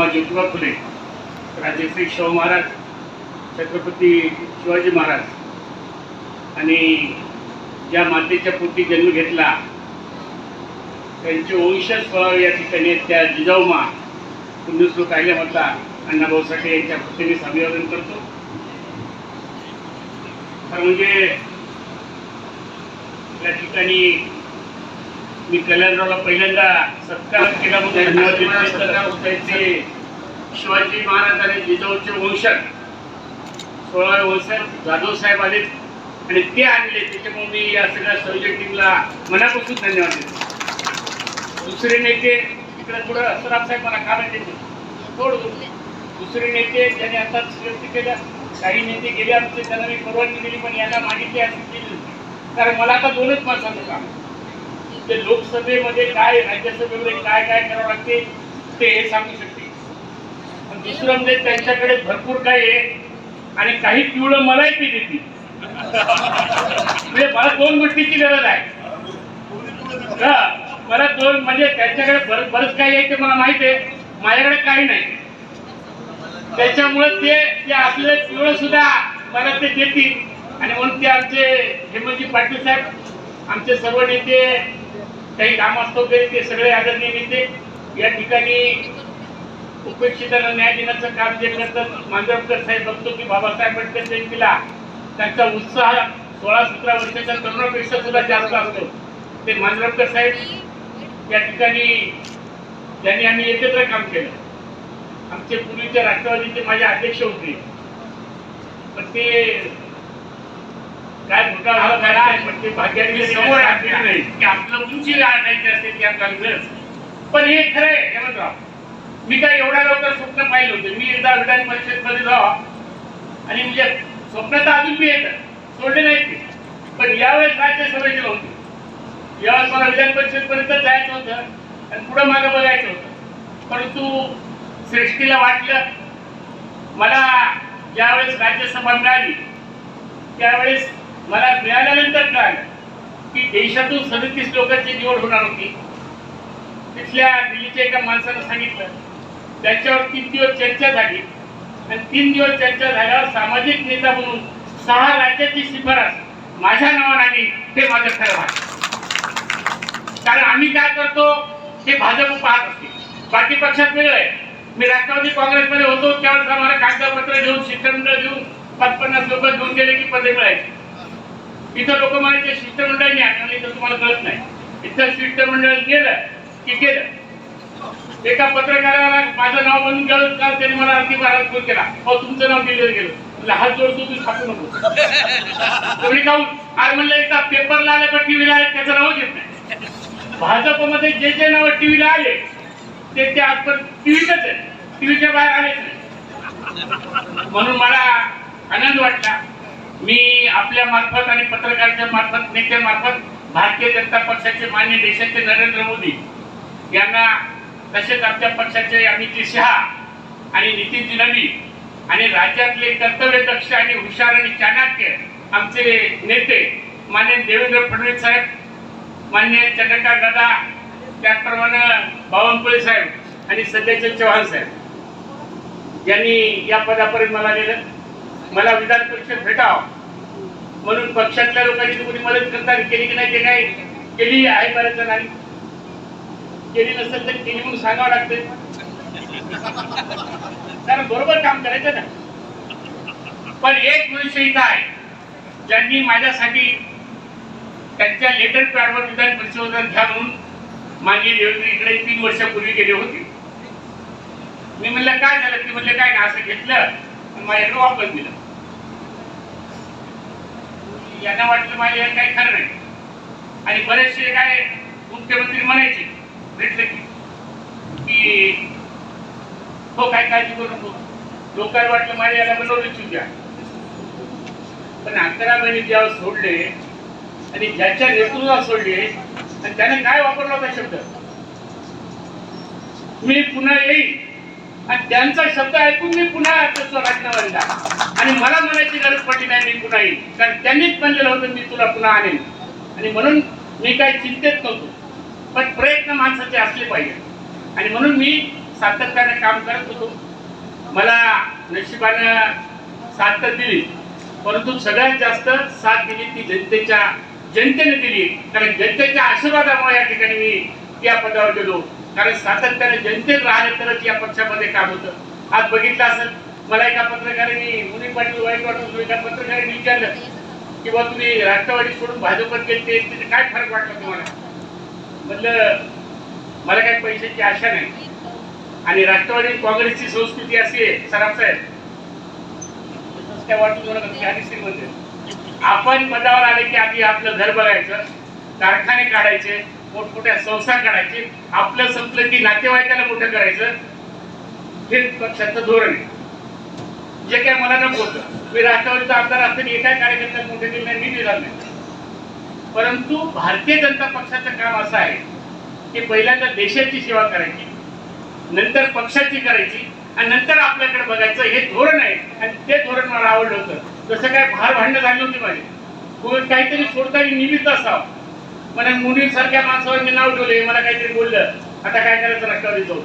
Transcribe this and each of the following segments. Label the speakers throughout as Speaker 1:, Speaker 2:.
Speaker 1: महात्मा ज्योतिबा फुले, राजश्री शाहू महाराज, छत्रपती शिवाजी महाराज आणि ज्या मातेच्या पोटी जन्म घेतला त्यांचे वंशज या ठिकाणी त्या जिजाऊमा पुण्यश्लोक आल्या होता. अण्णाभाऊ साठे यांच्या प्रतिमेस अभिवादन करतो. म्हणजे या ठिकाणी मी कल्याणरावला पहिल्यांदा सत्कार केला म्हणजे शिवाजी महाराज आणि जिजाऊचे वंशज 16 वंशज जाधव साहेब आले आणि ते आणले. त्याच्यामुळे मी या सगळ्या संयोजक टीमला मनापासून धन्यवाद देतो. दुसरे नेते तिकडे थोडं सराफ साहेब मला काय माहिती थोडं दुसरे नेते ज्यांनी आता व्यक्त केलं, काही नेते गेले आमचे त्यांना मी परवानगी दिली पण यांना मागितली अशी केली कारण मला आता 2च माणसाचं काम ते लोकसभेमध्ये काय राज्यसभेमध्ये काय काय करावं लागते ते हे सांगू शकते. पण दुसरं म्हणजे त्यांच्याकडे भरपूर काही आहे आणि काही पिवळं मलाही ती देते. म्हणजे मला 2 गोष्टीची गरज आहे. मला 2 म्हणजे त्यांच्याकडे बरंच काही आहे ते मला माहिती आहे, माझ्याकडे काही नाही. त्याच्यामुळे ते आपले पिवळं सुद्धा मला ते देतील आणि म्हणून ते आमचे हेमंतजी पाटील साहेब, आमचे सर्व नेते काही काम असतो ते सगळे आदरणीय नेते या ठिकाणी उपेक्षितांना न्याय देण्याचं काम जे करतात. मांजरकर साहेब बघतो की बाबासाहेब आंबेडकर जयंतीला त्यांचा उत्साह 16-17 वर्षाच्या तरुणापेक्षा सुद्धा जास्त असतो. ते मांजरकर साहेब या ठिकाणी ज्यांनी आम्ही एकत्र काम केलं. आमचे पूर्वीचे राष्ट्रवादीचे माझे अध्यक्ष होते पण ते काय घोटाळा झाला काय पण ते भाग्याने समोर आणले नाही की आपलं उंची गाठायची असते त्या काँग्रेस. पण हे खरं आहे हेमंतराव, मी काय एवढ्या लवकर स्वप्न पाहिलं होतं. मी एकदा विधान परिषदमध्ये जावा आणि म्हणजे स्वप्न तर अजून मी येतं सोडले नाही ते, पण यावेळेस राज्यसभेचे नव्हते. यावेळेस मला विधान परिषदपर्यंत जायचं होतं आणि पुढं मागं बघायचं होतं. परंतु श्रेष्ठीला वाटलं, मला ज्यावेळेस राज्यसभा मिळाली त्यावेळेस मला मिळाल्यानंतर कळालं की देशातून 37 लोकांची निवड होणार होती. तिथल्या दिल्लीच्या एका माणसानं सांगितलं, त्याच्यावर 3 दिवस चर्चा झाली आणि 3 दिवस चर्चा झाल्यावर सामाजिक नेता म्हणून 6 राज्याची शिफारस माझ्या नावाने आली. हे माझं खरं आहे कारण आम्ही काय करतो हे भाजप पाहत असते, बाकी पक्षात वेगळं आहे. मी राष्ट्रवादी काँग्रेसमध्ये होतो त्यावेळेस आम्हाला कागदपत्र घेऊन शिष्टमंडळ घेऊन 50-50 लोक घेऊन गेले की पदे मिळायची. इथं लोक म्हणायचे शिष्टमंडळ नाही आणि इथं तुम्हाला कळत नाही. इथं शिष्टमंडळ गेलं की गेलं. एका पत्रकाराला माझं नाव म्हणून गेलं का त्यांनी मला अगदी महाराज फोन केला, अहो तुमचं नाव दिलं गेलं. हात जोडतो तू छापू नको तुम्ही काहून आज म्हणलं एकदा पेपरला आलं का टीव्हीला आले त्याचं नाव घेत नाही. भाजपमध्ये जे नाव टीव्हीला आले ते आजपर्यंत टीव्हीतच आहे, टीव्हीच्या बाहेर आलेच नाही. म्हणून मला आनंद वाटला. मी आपल्या मार्फत आणि पत्रकारांच्या मार्फत नेत्या मार्फत भारतीय जनता पक्षाचे मान्य देशाचे नरेंद्र मोदी यांना तसेच आमच्या पक्षाचे अमित शहा आणि नितीन नवी आणि राज्यातले कर्तव्यदक्ष आणि हुशार आणि चाणक्य आमचे नेते मान्य देवेंद्र फडणवीस साहेब, मान्य चंद्रकांत दादा, त्याचप्रमाणे बावनकुळे साहेब आणि सध्याचे चव्हाण साहेब यांनी या पदापर्यंत मला नेलं. मला विधान परिषद भेटावं म्हणून पक्षातल्या लोकांनी तुम्ही मदत करता केली की नाही ते काय केली आहे बऱ्याच जणांनी केली नसेल तर केली म्हणून सांगावं लागते कारण बरोबर काम करायचं ना. पण एक मनुष्य इथं आहे ज्यांनी माझ्यासाठी त्यांच्या लेटर पॅडवर विधान परिषदेवर घ्या म्हणून मागे देवेंद्र इकडे 3 वर्षापूर्वी गेले होते. मी म्हणलं काय झालं, ते म्हणले काय ना असं घेतलं आणि माझ्याकडे वापस दिलं. यांना वाटलं माझ्या काही खरं नाही आणि बरेचसे काय मुख्यमंत्री म्हणायचे भेटले की हो काय काळजी करू नको. लोकांना वाटलं माझ्या याला बनवलं चुक्या. पण 11 महिने जेव्हा सोडले आणि ज्याच्या नेतृत्वात सोडले आणि त्याने काय वापरला होता शब्द, मी पुन्हा येईल आणि त्यांचा शब्द ऐकून मी पुन्हा राजीनामा दिला आणि मला म्हणायची गरज पडली नाही मी पुन्हा येईल कारण त्यांनीच म्हणलेलं होतं मी तुला पुन्हा आणेन. आणि म्हणून मी काही चिंतेत नव्हतो. पण प्रयत्न माणसाचे असले पाहिजे आणि म्हणून मी सातत्याने काम करत होतो. मला नशिबानं साथ तर दिली, परंतु सगळ्यात जास्त साथ दिली ती जनतेने दिली. कारण जनतेच्या आशीर्वादामुळे या ठिकाणी मी या पदावर गेलो. कारण सातत्याने जनतेत राहिलं तरच या पक्षामध्ये काम होतं. आज बघितलं असेल, मला एका पत्रकारांनी मुनी पाटील वाईट वाटत एका पत्रकारांनी विचारलं की बा तुम्ही राष्ट्रवादी सोडून भाजपत गेले तिथे काय फरक वाटला तुम्हाला? म्हटलं मला काही पैशाची आशा नाही आणि राष्ट्रवादी काँग्रेसची संस्कृती अशी आहे सराफ साहेब, काय वाटून म्हणते आपण पदावर आले की आधी आपलं घर बघायचं, कारखाने काढायचे, मोठमोठ्या संस्था काढायचे, आपलं संपलं की नातेवाईकाला मोठं करायचं. हे पक्षाचं धोरण आहे. जे काय मला नको होतं, मी राष्ट्रवादीचा आमदार असताना एका कार्यकर्त्याला मोठे केले मी दिला नाही. परंतु भारतीय जनता पक्षाचं काम असं आहे की पहिल्यांदा देशाची सेवा करायची, नंतर पक्षाची करायची आणि नंतर आपल्याकडे बघायचं. हे धोरण आहे आणि ते धोरण मला आवडलं होतं. जसं काय फार भांडणं झाली होती माझी, काहीतरी सोडताना निमित्त असावं. मला मुलींसारख्या माणसावर मी नाव ठेवले, मला काहीतरी बोललं, आता काय करायचं राष्ट्रवादी जाऊन.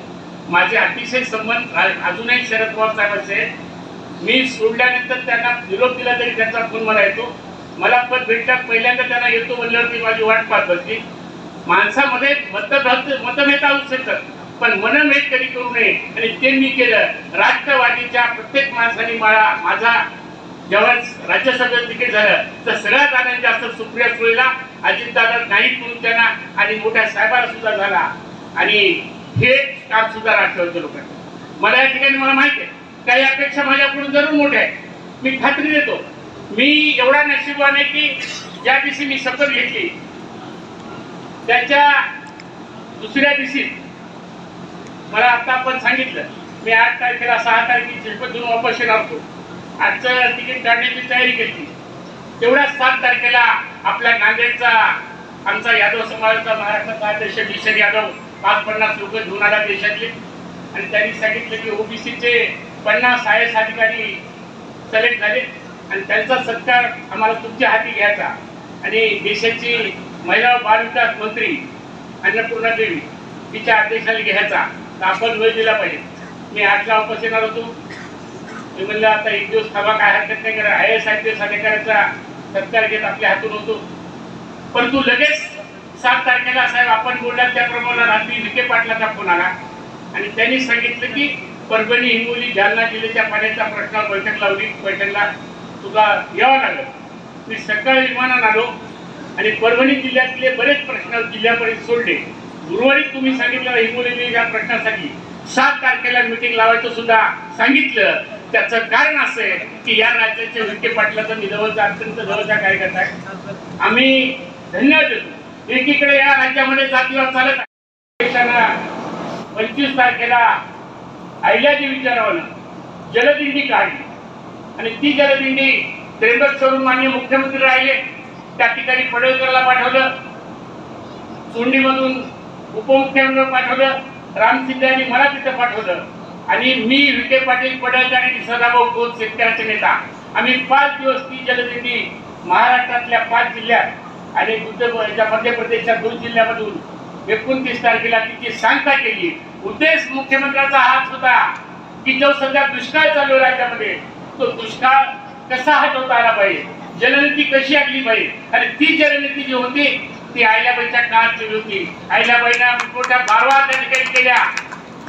Speaker 1: माझे अतिशय संबंध अजूनही शरद पवार साहेबांचे. मी सोडल्यानंतर त्यांना निरोप दिला तरी त्यांचा फोन मला येतो. मला पद भेटल्यात पहिल्यांदा त्यांना येतो म्हणल्यावरती माझी वाट पाहत बसली. माणसामध्ये मतभेद असू शकतात, पण मनभेद कधी करू नये आणि ते मी केलं. राष्ट्रवादीच्या प्रत्येक माणसाने माझा जेव्हा राज्यसभेत तिकीट झालं तर सगळ्यात आनंद जास्त सुप्रिया सुळेला, अजितदादा नाही करून त्यांना आणि मोठ्या साहेबाला सुद्धा झाला. आणि हे काम सुद्धा राष्ट्रवादीच्या लोकांनी. मला या ठिकाणी मला माहिती आहे काही अपेक्षा माझ्याकडून जरूर मोठ्या आहेत. मी खात्री देतो मी एवढा नशीबवान आहे की ज्या दिवशी मी शपथ घेतली त्याच्या दुसऱ्या दिवशी मला आता आपण सांगितलं मी 8 तारखेला 6 तारखेची शपथ घेऊन वापस येणार होतो. आजचं तिकीट काढण्याची तयारी केली. तेवढ्या 7 तारखेला आपल्या नांदेडचा आमचा यादव समाजाचा महाराष्ट्राचा अध्यक्ष किशन यादव 50 लोक घेऊन आला देशातले आणि त्यांनी सांगितलं की ओबीसीचे 50 आय एस अधिकारी सिलेक्ट झाले आणि त्यांचा सत्कार आम्हाला तुमच्या हाती घ्यायचा आणि देशाची महिला व बालविकास मंत्री अन्नपूर्णा देवी तिच्या अध्यक्षाला घ्यायचा. तर आपण वेळ दिला पाहिजे. मी 8ला वापस येणार होतो. मी म्हणलं आता एक दिवस थांबा, काय हरकत नाही, करा आय एस अधिकाऱ्याचा सत्कार घेत आपल्या हातून होतो. परंतु लगेच 7 तारखेला साहेब आपण बोलला त्याप्रमाणे रात्री विखे पाटलाचा फोन आला आणि त्यांनी सांगितलं की परभणी, हिंगोली, जालना जिल्ह्याच्या पाण्याच्या प्रश्नावर बैठक लावली. बैठकला तुला यावं लागलं. मी सकाळी विमानानं आलो आणि परभणी जिल्ह्यातले बरेच प्रश्न जिल्ह्यापर्यंत सोडले. गुरुवारी तुम्ही सांगितलं हिंगोली या प्रश्नासाठी 7 तारखेला मीटिंग लावायचं सुद्धा सांगितलं. त्याचं कारण असं आहे की या राज्याचे विखे पाटलाचा मी जवळचा अत्यंत जवळचा कार्यकर्ता आहे. आम्ही धन्यवाद देतो. एकीकडे या राज्यामध्ये जातीवाद चालत आहे. देशानं 25 तारखेला अहिल्यादेवी विचारावनं जलदिंडी काढली आणि ती जलदिंडी त्र्यंबक सोडून माननीय मुख्यमंत्री राहिले. त्या ठिकाणी पडळकरला पाठवलं, सोंडीमधून उपमुख्यमंत्री पाठवलं, राम शिंदे यांनी मला तिथं पाठवलं आणि मी विखे पाटील, पडळकर आणि सदाभाऊ खोत शेतकऱ्याचे नेता आम्ही 5 दिवस ती जलदिंडी महाराष्ट्रातल्या 5 जिल्ह्यात आणि मध्य प्रदेशच्या 2 जिल्ह्यामधून 29 तारखेला तिची सांगता केली. उद्देश मुख्यमंत्र्यांचा हाच होता की जो सध्या दुष्काळ चालू आहे राज्यामध्ये तो दुष्काळ कसा हटवता आला पाहिजे, जलनीती कशी आणली पाहिजे. आणि ती जलनीती जी होती ती अहिल्याबाईच्या काळात केली होती. अहिल्याबाईंना मोठ्या बारवा त्या ठिकाणी केल्या,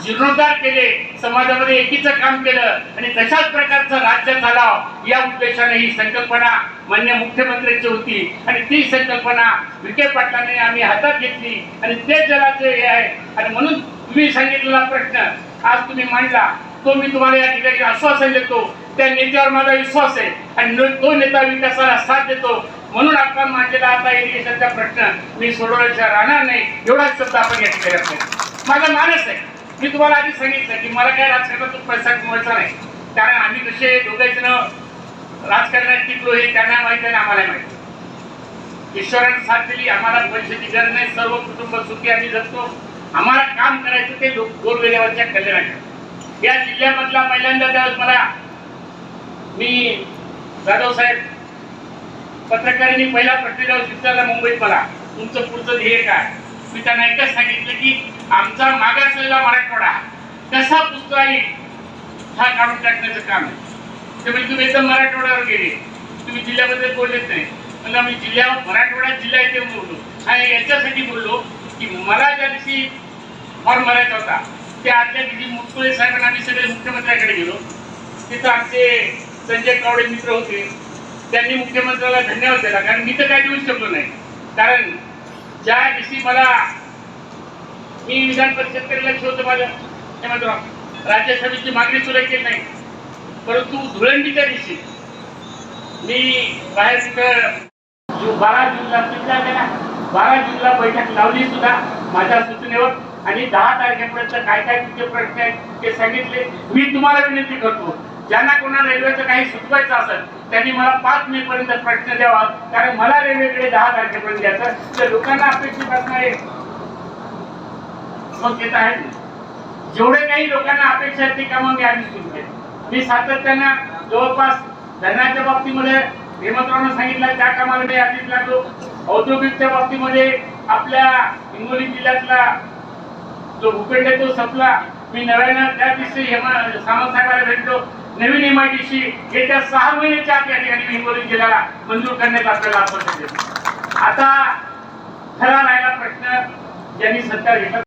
Speaker 1: जीर्णोद्धार केले, समाजामध्ये एकीचं काम केलं आणि तशाच प्रकारचं राज्य चालावं या उद्देशाने ही संकल्पना मान्य मुख्यमंत्र्यांची होती. आणि ती संकल्पना विखे पाटलांनी आम्ही हातात घेतली आणि ते जलाचे हे आहे. आणि म्हणून तुम्ही सांगितलेला प्रश्न आज तुम्ही मांडला तो मी तुम्हाला या ठिकाणी आश्वासन देतो. त्या नेत्यावर माझा विश्वास आहे आणि तो नेता विकासाला साथ देतो. म्हणून आपण मांडलेला आता इरिगेशनचा प्रश्न मी सोडवल्याशिवाय राहणार नाही एवढाच शब्द आपण या ठिकाणी आपल्याला माझा मानस आहे. मी तुम्हाला आधी सांगितलं की मला काय राजकारणातून पैसा कमवायचा नाही. कारण आम्ही कसे दोघेजण राजकारणात टिकलो हे त्यांना माहिती आहे, आम्हाला माहिती. ईश्वराने साथ दिली, आम्हाला पैशाची गरज नाही, सर्व कुटुंब सुखी आम्ही जगतो. आम्हाला काम करायचं ते गोरगरिबांच्या कल्याणाचे. या जिल्ह्यामधला पहिल्यांदा त्यावेळेस मला मी जाधव साहेब पत्रकारांनी पहिला प्रश्न विचारला मुंबईत मला तुमचं पुढचं ध्येय काय. मी त्यांना एकच सांगितलं की आमचा मागासलेला मराठवाडा कसा पुसता येईल हा काढून टाकण्याचं काम आहे. त्यामुळे तुम्ही एकदम मराठवाड्यावर गेले, तुम्ही जिल्ह्याबद्दल बोललेच नाही. मला मी जिल्ह्यावर मराठवाडा जिल्हा येथे बोललो आणि याच्यासाठी बोललो की मला ज्या दिवशी फॉर्म भरायचा होता त्या आदल्या दिवशी मुटकुळे साहेबांना आम्ही सगळे मुख्यमंत्र्याकडे गेलो. तिथं आमचे संजय कावडे मित्र होते, त्यांनी मुख्यमंत्र्याला धन्यवाद दिला, कारण मी तर काय देऊ शकलो नाही. कारण ज्या दिवशी मी विधान परिषदेकडे लक्ष होतं माझं, हेमंतराव राज्यसभेची मागणी सुद्धा केली नाही. परंतु धुळंडीच्या दिवशी मी बाहेर तिथं 12 जूनला तिथला गेला, 12 जूनला बैठक लावली सुद्धा माझ्या सूचनेवर आणि 10 तारखेपर्यंत काय काय तुमचे प्रश्न आहेत ते सांगितले. मी तुम्हाला विनंती करतो, ज्यांना कोणाला रेल्वेचं काही सुचवायचं असेल त्यांनी मला 5 मे पर्यंत प्रश्न द्यावा, कारण मला रेल्वेकडे 10 तारखेपर्यंत द्यायचं. तर लोकांना अपेक्षित असणार आहे मग येत आहे. जेवढे काही लोकांना अपेक्षा आहेत ती कामं मी आधी सुरू केली. मी सातत्यानं जवळपास धरणाच्या बाबतीमध्ये हेमंतरावनं सांगितलं त्या कामाला मी आधीच लागलो. औद्योगिकच्या बाबतीमध्ये आपल्या हिंगोली जिल्ह्यातला जो भूखंड आहे तो संपला. मी नव्यानं त्या दिवशी सामंत साहेबांना भेटलो. नवीन MIDC येत्या 6 महिन्याच्या आत या ठिकाणी हिंगोली जिल्ह्याला मंजूर करण्यात आपल्याला आश्वासन दिलं. आता खरा राहिला प्रश्न ज्यांनी सरकार घेतला